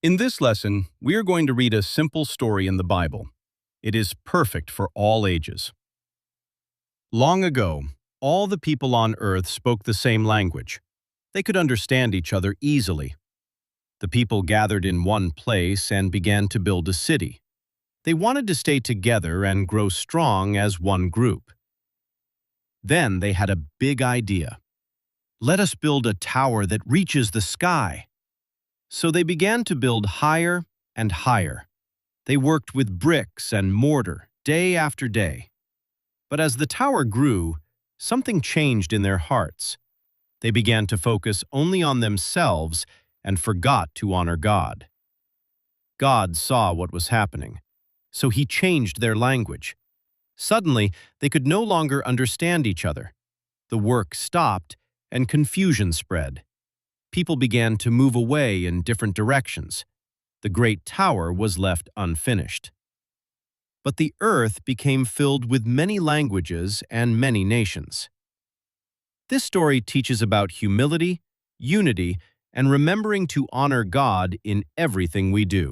In this lesson, we are going to read a simple story in the Bible. It is perfect for all ages. Long ago, all the people on earth spoke the same language. They could understand each other easily. The people gathered in one place and began to build a city. They wanted to stay together and grow strong as one group. Then they had a big idea. Let us build a tower that reaches the sky. So they began to build higher and higher. They worked with bricks and mortar day after day. But as the tower grew, something changed in their hearts. They began to focus only on themselves and forgot to honor God. God saw what was happening, so he changed their language. Suddenly, they could no longer understand each other. The work stopped and confusion spread. People began to move away in different directions. The great tower was left unfinished. But the earth became filled with many languages and many nations. This story teaches about humility, unity, and remembering to honor God in everything we do.